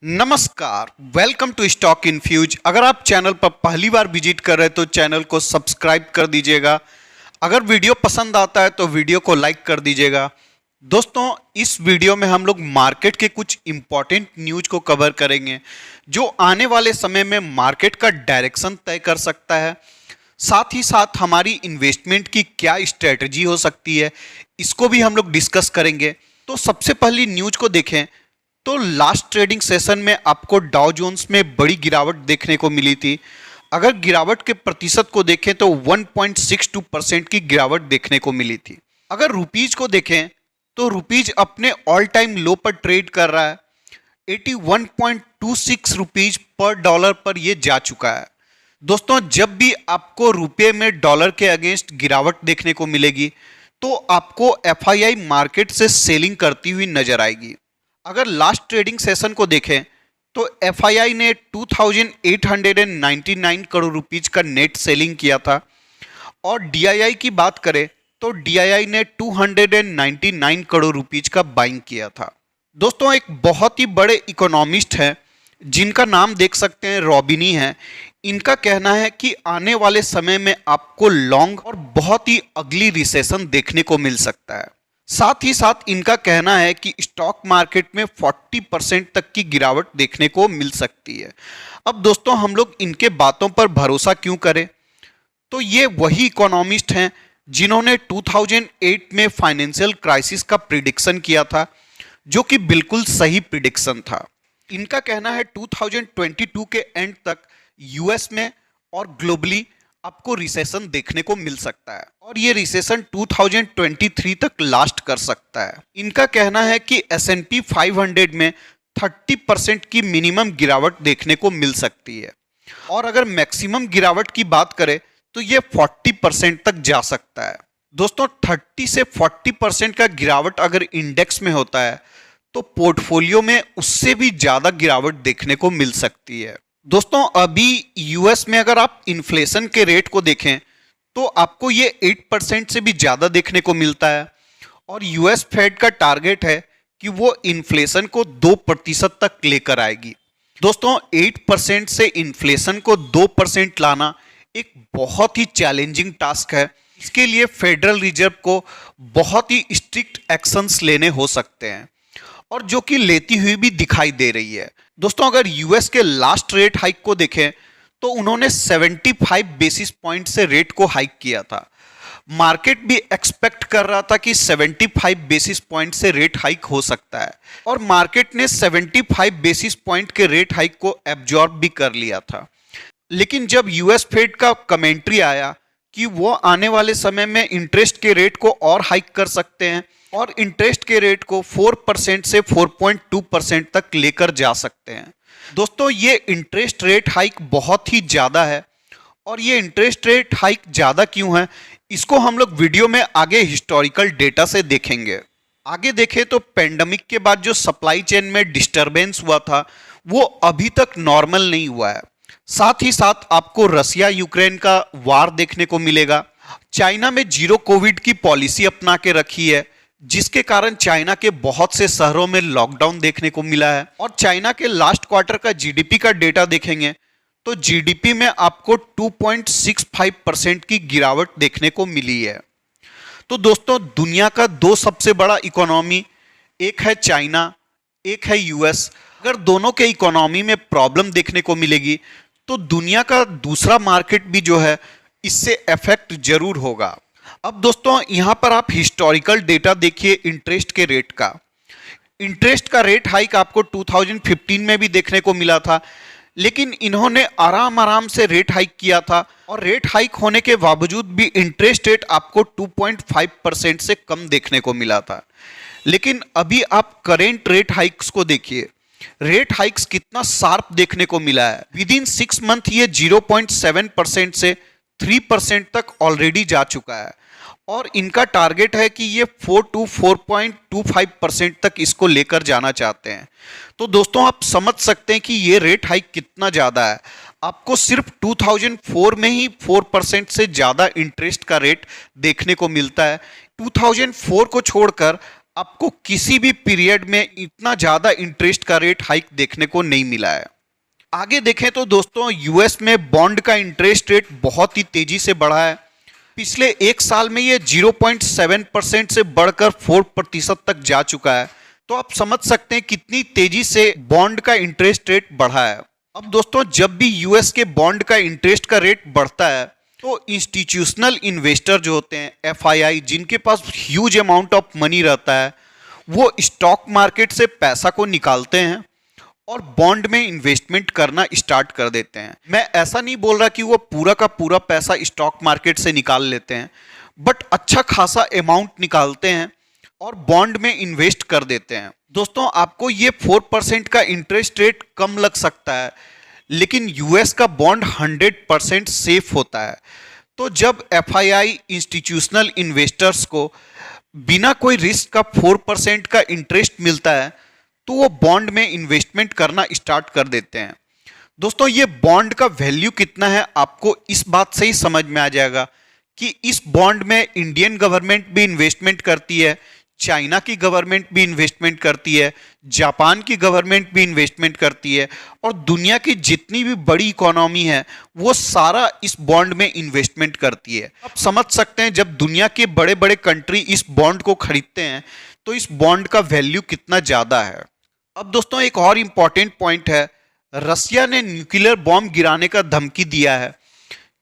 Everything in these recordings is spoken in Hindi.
नमस्कार, वेलकम टू स्टॉक इन्फ्यूज। अगर आप चैनल पर पहली बार विजिट कर रहे हैं तो चैनल को सब्सक्राइब कर दीजिएगा। अगर वीडियो पसंद आता है तो वीडियो को लाइक कर दीजिएगा। दोस्तों, इस वीडियो में हम लोग मार्केट के कुछ इंपॉर्टेंट न्यूज को कवर करेंगे जो आने वाले समय में मार्केट का डायरेक्शन तय कर सकता है। साथ ही साथ हमारी इन्वेस्टमेंट की क्या स्ट्रेटजी हो सकती है, इसको भी हम लोग डिस्कस करेंगे। तो सबसे पहली न्यूज को देखें तो लास्ट ट्रेडिंग सेशन में आपको डाउ जोन्स में बड़ी गिरावट देखने को मिली थी। अगर गिरावट के प्रतिशत को देखें तो 1.62% की गिरावट देखने को मिली थी। अगर रुपीज को देखें तो रुपीज अपने ऑल टाइम लो पर ट्रेड कर रहा है। 81.26 रुपीज पर डॉलर पर ये जा चुका है। दोस्तों, जब भी आपको रुपये में डॉलर के अगेंस्ट गिरावट देखने को मिलेगी तो आपको एफआईआई मार्केट से सेलिंग करती हुई नजर आएगी। अगर लास्ट ट्रेडिंग सेशन को देखें तो एफआईआई ने 2899 करोड़ रुपीज का नेट सेलिंग किया था और डीआईआई की बात करें तो डीआईआई ने 299 करोड़ रुपीज का बाइंग किया था। दोस्तों, एक बहुत ही बड़े इकोनॉमिस्ट हैं जिनका नाम देख सकते हैं, रॉबिनी है। इनका कहना है कि आने वाले समय में आपको लॉन्ग और बहुत ही अगली रिसेशन देखने को मिल सकता है। साथ ही साथ इनका कहना है कि स्टॉक मार्केट में 40% तक की गिरावट देखने को मिल सकती है। अब दोस्तों, हम लोग इनके बातों पर भरोसा क्यों करें? तो ये वही इकोनॉमिस्ट हैं जिन्होंने 2008 में फाइनेंशियल क्राइसिस का प्रिडिक्शन किया था, जो कि बिल्कुल सही प्रिडिक्शन था। इनका कहना है 2022 के एंड तक यूएस में और ग्लोबली आपको रिसेशन देखने को मिल सकता है और ये रिसेशन 2023 तक लास्ट कर सकता है। इनका कहना है कि S&P 500 में 30% की मिनिमम गिरावट देखने को मिल सकती है और अगर मैक्सिमम गिरावट की बात करें तो ये 40% तक जा सकता है। दोस्तों, 30 से 40% का गिरावट अगर इंडेक्स में होता है तो पोर्टफोलियो में उससे भी ज्यादा गिरावट देखने को मिल सकती है। दोस्तों, अभी यूएस में अगर आप इन्फ्लेशन के रेट को देखें तो आपको ये 8% से भी ज़्यादा देखने को मिलता है और यूएस फेड का टारगेट है कि वो इन्फ्लेशन को 2% तक लेकर आएगी। दोस्तों, 8% से इन्फ्लेशन को 2% लाना एक बहुत ही चैलेंजिंग टास्क है। इसके लिए फेडरल रिजर्व को बहुत ही स्ट्रिक्ट एक्शंस लेने हो सकते हैं और जो कि लेती हुई भी दिखाई दे रही है। दोस्तों, अगर यूएस के लास्ट रेट हाइक को देखें तो उन्होंने 75 बेसिस पॉइंट से रेट को हाइक किया था। मार्केट भी एक्सपेक्ट कर रहा था कि 75 बेसिस पॉइंट से रेट हाइक हो सकता है और मार्केट ने 75 बेसिस पॉइंट के रेट हाइक को एब्जॉर्ब भी कर लिया था। लेकिन जब यूएस फेड का कमेंट्री आया कि वो आने वाले समय में इंटरेस्ट के रेट को और हाइक कर सकते हैं और इंटरेस्ट के रेट को 4% से 4.2% तक लेकर जा सकते हैं। दोस्तों, ये इंटरेस्ट रेट हाइक बहुत ही ज़्यादा है और ये इंटरेस्ट रेट हाइक ज़्यादा क्यों है, इसको हम लोग वीडियो में आगे हिस्टोरिकल डेटा से देखेंगे। आगे देखें तो पेंडेमिक के बाद जो सप्लाई चेन में डिस्टरबेंस हुआ था वो अभी तक नॉर्मल नहीं हुआ है। साथ ही साथ आपको रसिया यूक्रेन का वार देखने को मिलेगा। चाइना में जीरो कोविड की पॉलिसी अपना के रखी है जिसके कारण चाइना के बहुत से शहरों में लॉकडाउन देखने को मिला है और चाइना के लास्ट क्वार्टर का जीडीपी का डेटा देखेंगे तो जीडीपी में आपको 2.65% की गिरावट देखने को मिली है। तो दोस्तों, दुनिया का दो सबसे बड़ा इकोनॉमी, एक है चाइना, एक है यूएस। अगर दोनों के इकोनॉमी में प्रॉब्लम देखने को मिलेगी तो दुनिया का दूसरा मार्केट भी जो है इससे अफेक्ट जरूर होगा। अब दोस्तों, यहां पर आप हिस्टोरिकल डेटा देखिए इंटरेस्ट के रेट का। इंटरेस्ट का रेट हाइक आपको 2015 में भी देखने को मिला था, लेकिन इन्होंने आराम से रेट हाइक किया था और रेट हाइक होने के बावजूद भी इंटरेस्ट रेट आपको 2.5% से कम देखने को मिला था। लेकिन अभी आप करेंट रेट हाइक्स को देखिए, रेट हाइक्स कितना शार्प देखने को मिला है। विद इन 6 मंथ ये 0.7% से 3% तक ऑलरेडी जा चुका है और इनका टारगेट है कि ये 4 to 4.25% तक इसको लेकर जाना चाहते हैं। तो दोस्तों, आप समझ सकते हैं कि ये रेट हाइक कितना ज़्यादा है। आपको सिर्फ 2004 में ही 4% से ज़्यादा इंटरेस्ट का रेट देखने को मिलता है। 2004 को छोड़कर आपको किसी भी पीरियड में इतना ज़्यादा इंटरेस्ट का रेट हाइक देखने को नहीं मिला है। आगे देखें तो दोस्तों यूएस में बॉन्ड का इंटरेस्ट रेट बहुत ही तेजी से बढ़ा है। पिछले एक साल में ये 0.7% से बढ़कर 4% तक जा चुका है। तो आप समझ सकते हैं कितनी तेजी से बॉन्ड का इंटरेस्ट रेट बढ़ा है। अब दोस्तों जब भी यूएस के बॉन्ड का इंटरेस्ट का रेट बढ़ता है तो इंस्टीट्यूशनल इन्वेस्टर जो होते हैं एफआईआई, जिनके पास ह्यूज अमाउंट ऑफ मनी रहता है, वो स्टॉक मार्केट से पैसा को निकालते हैं और बॉन्ड में इन्वेस्टमेंट करना स्टार्ट कर देते हैं। मैं ऐसा नहीं बोल रहा कि वो पूरा का पूरा पैसा स्टॉक मार्केट से निकाल लेते हैं, बट अच्छा खासा अमाउंट निकालते हैं और बॉन्ड में इन्वेस्ट कर देते हैं। दोस्तों आपको ये 4% का इंटरेस्ट रेट कम लग सकता है, लेकिन यूएस का बॉन्ड 100% सेफ होता है। तो जब एफआईआई इंस्टीट्यूशनल इन्वेस्टर्स को बिना कोई रिस्क का 4% का इंटरेस्ट मिलता है तो वो बॉन्ड में इन्वेस्टमेंट करना स्टार्ट कर देते हैं। दोस्तों ये बॉन्ड का वैल्यू कितना है आपको इस बात से ही समझ में आ जाएगा कि इस बॉन्ड में इंडियन गवर्नमेंट भी इन्वेस्टमेंट करती है, चाइना की गवर्नमेंट भी इन्वेस्टमेंट करती है, जापान की गवर्नमेंट भी इन्वेस्टमेंट करती है और दुनिया की जितनी भी बड़ी इकोनॉमी है वो सारा इस बॉन्ड में इन्वेस्टमेंट करती है। आप समझ सकते हैं जब दुनिया के बड़े बड़े कंट्री इस बॉन्ड को खरीदते हैं तो इस बॉन्ड का वैल्यू कितना ज़्यादा है। अब दोस्तों एक और इम्पॉर्टेंट पॉइंट है, रसिया ने न्यूक्लियर बॉम्ब गिराने का धमकी दिया है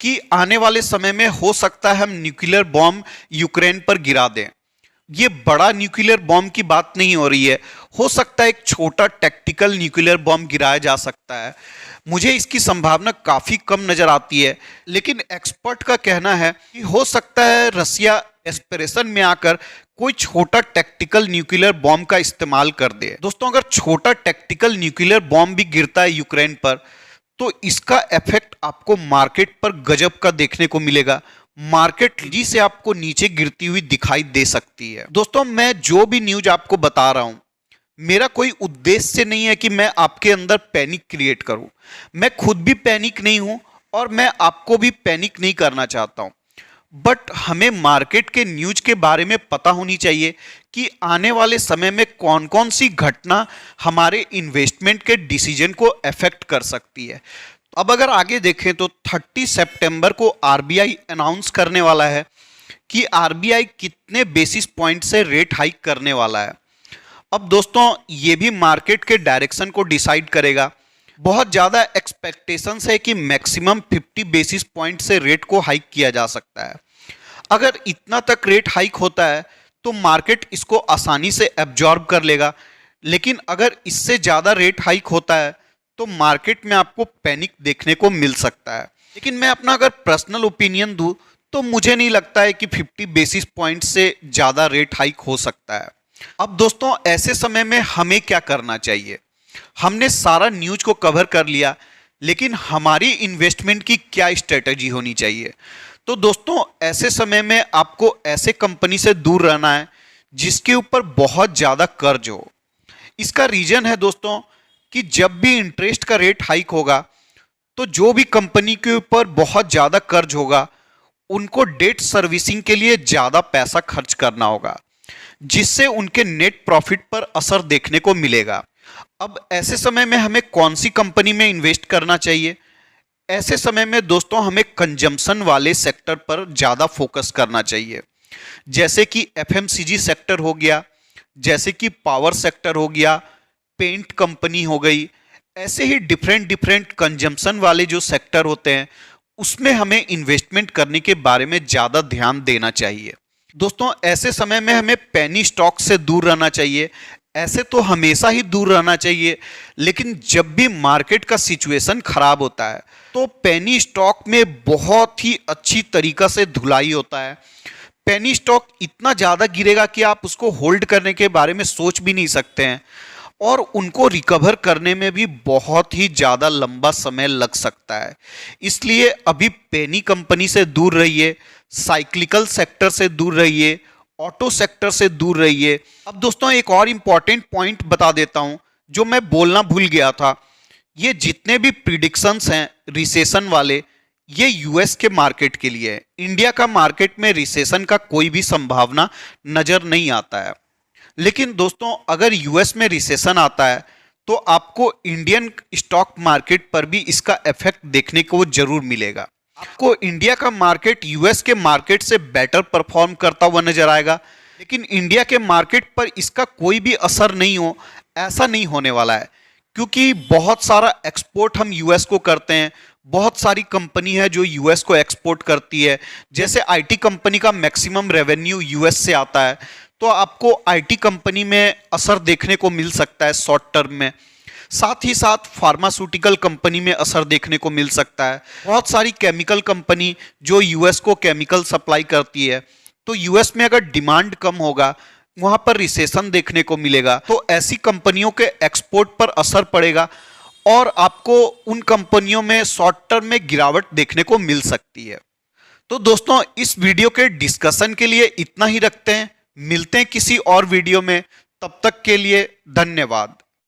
कि आने वाले समय में हो सकता है हम न्यूक्लियर बॉम्ब यूक्रेन पर गिरा दें। ये बड़ा न्यूक्लियर बॉम्ब की बात नहीं हो रही है, हो सकता है एक छोटा टैक्टिकल न्यूक्लियर बॉम्ब गिराया जा सकता है। मुझे इसकी संभावना काफ़ी कम नज़र आती है, लेकिन एक्सपर्ट का कहना है कि हो सकता है रसिया एस्पिरेशन में आकर कोई छोटा टैक्टिकल न्यूक्लियर बॉम्ब का इस्तेमाल कर दे। दोस्तों अगर छोटा टैक्टिकल न्यूक्लियर बॉम्ब भी गिरता है यूक्रेन पर तो इसका इफेक्ट आपको मार्केट पर गजब का देखने को मिलेगा। मार्केट तेजी से आपको नीचे गिरती हुई दिखाई दे सकती है। दोस्तों मैं जो भी न्यूज आपको बता रहा हूं, मेरा कोई उद्देश्य नहीं है कि मैं आपके अंदर पैनिक क्रिएट करूं। मैं खुद भी पैनिक नहीं हूं और मैं आपको भी पैनिक नहीं करना चाहता हूं, बट हमें मार्केट के न्यूज के बारे में पता होनी चाहिए कि आने वाले समय में कौन कौन सी घटना हमारे इन्वेस्टमेंट के डिसीजन को अफेक्ट कर सकती है। अब अगर आगे देखें तो 30 सितंबर को आरबीआई अनाउंस करने वाला है कि आरबीआई कितने बेसिस पॉइंट से रेट हाइक करने वाला है। अब दोस्तों ये भी मार्केट के डायरेक्शन को डिसाइड करेगा। बहुत ज़्यादा एक्सपेक्टेशंस है कि मैक्सिमम 50 बेसिस पॉइंट से रेट को हाइक किया जा सकता है। अगर इतना तक रेट हाइक होता है तो मार्केट इसको आसानी से एब्जॉर्ब कर लेगा, लेकिन अगर इससे ज़्यादा रेट हाइक होता है तो मार्केट में आपको पैनिक देखने को मिल सकता है। लेकिन मैं अपना अगर पर्सनल ओपिनियन दूं तो मुझे नहीं लगता है कि 50 बेसिस पॉइंट से ज़्यादा रेट हाइक हो सकता है। अब दोस्तों ऐसे समय में हमें क्या करना चाहिए? हमने सारा न्यूज को कवर कर लिया, लेकिन हमारी इन्वेस्टमेंट की क्या स्ट्रेटजी होनी चाहिए? तो दोस्तों ऐसे समय में आपको ऐसे कंपनी से दूर रहना है जिसके ऊपर बहुत ज़्यादा कर्ज हो। इसका रीज़न है दोस्तों कि जब भी इंटरेस्ट का रेट हाइक होगा तो जो भी कंपनी के ऊपर बहुत ज़्यादा कर्ज होगा उनको डेट सर्विसिंग के लिए ज़्यादा पैसा खर्च करना होगा, जिससे उनके नेट प्रॉफिट पर असर देखने को मिलेगा। अब ऐसे समय में हमें कौन सी कंपनी में इन्वेस्ट करना चाहिए? ऐसे समय में दोस्तों हमें कंजम्पशन वाले सेक्टर पर ज़्यादा फोकस करना चाहिए, जैसे कि एफएमसीजी सेक्टर हो गया, जैसे कि पावर सेक्टर हो गया, पेंट कंपनी हो गई। ऐसे ही डिफरेंट कंजम्पशन वाले जो सेक्टर होते हैं उसमें हमें इन्वेस्टमेंट करने के बारे में ज़्यादा ध्यान देना चाहिए। दोस्तों ऐसे समय में हमें पेनी स्टॉक से दूर रहना चाहिए। ऐसे तो हमेशा ही दूर रहना चाहिए, लेकिन जब भी मार्केट का सिचुएशन खराब होता है तो पेनी स्टॉक में बहुत ही अच्छी तरीक़ा से धुलाई होता है। पेनी स्टॉक इतना ज़्यादा गिरेगा कि आप उसको होल्ड करने के बारे में सोच भी नहीं सकते हैं और उनको रिकवर करने में भी बहुत ही ज़्यादा लंबा समय लग सकता है। इसलिए अभी पेनी कंपनी से दूर रहिए, साइक्लिकल सेक्टर से दूर रहिए, ऑटो सेक्टर से दूर रहिए। अब दोस्तों एक और इम्पॉर्टेंट पॉइंट बता देता हूं जो मैं बोलना भूल गया था। ये जितने भी प्रिडिक्शंस हैं रिसेशन वाले, ये यूएस के मार्केट के लिए है। इंडिया का मार्केट में रिसेशन का कोई भी संभावना नज़र नहीं आता है। लेकिन दोस्तों अगर यूएस में रिसेशन आता है तो आपको इंडियन स्टॉक मार्केट पर भी इसका इफेक्ट देखने को जरूर मिलेगा। आपको इंडिया का मार्केट यूएस के मार्केट से बेटर परफॉर्म करता हुआ नजर आएगा, लेकिन इंडिया के मार्केट पर इसका कोई भी असर नहीं हो, ऐसा नहीं होने वाला है, क्योंकि बहुत सारा एक्सपोर्ट हम यूएस को करते हैं। बहुत सारी कंपनी है जो यूएस को एक्सपोर्ट करती है, जैसे आईटी कंपनी का मैक्सिमम रेवेन्यू यूएस से आता है, तो आपको आईटी कंपनी में असर देखने को मिल सकता है शॉर्ट टर्म में। साथ ही साथ फार्मास्यूटिकल कंपनी में असर देखने को मिल सकता है। बहुत सारी केमिकल कंपनी जो यूएस को केमिकल सप्लाई करती है, तो यूएस में अगर डिमांड कम होगा, वहां पर रिसेशन देखने को मिलेगा, तो ऐसी कंपनियों के एक्सपोर्ट पर असर पड़ेगा और आपको उन कंपनियों में शॉर्ट टर्म में गिरावट देखने को मिल सकती है। तो दोस्तों इस वीडियो के डिस्कशन के लिए इतना ही रखते हैं, मिलते हैं किसी और वीडियो में, तब तक के लिए धन्यवाद।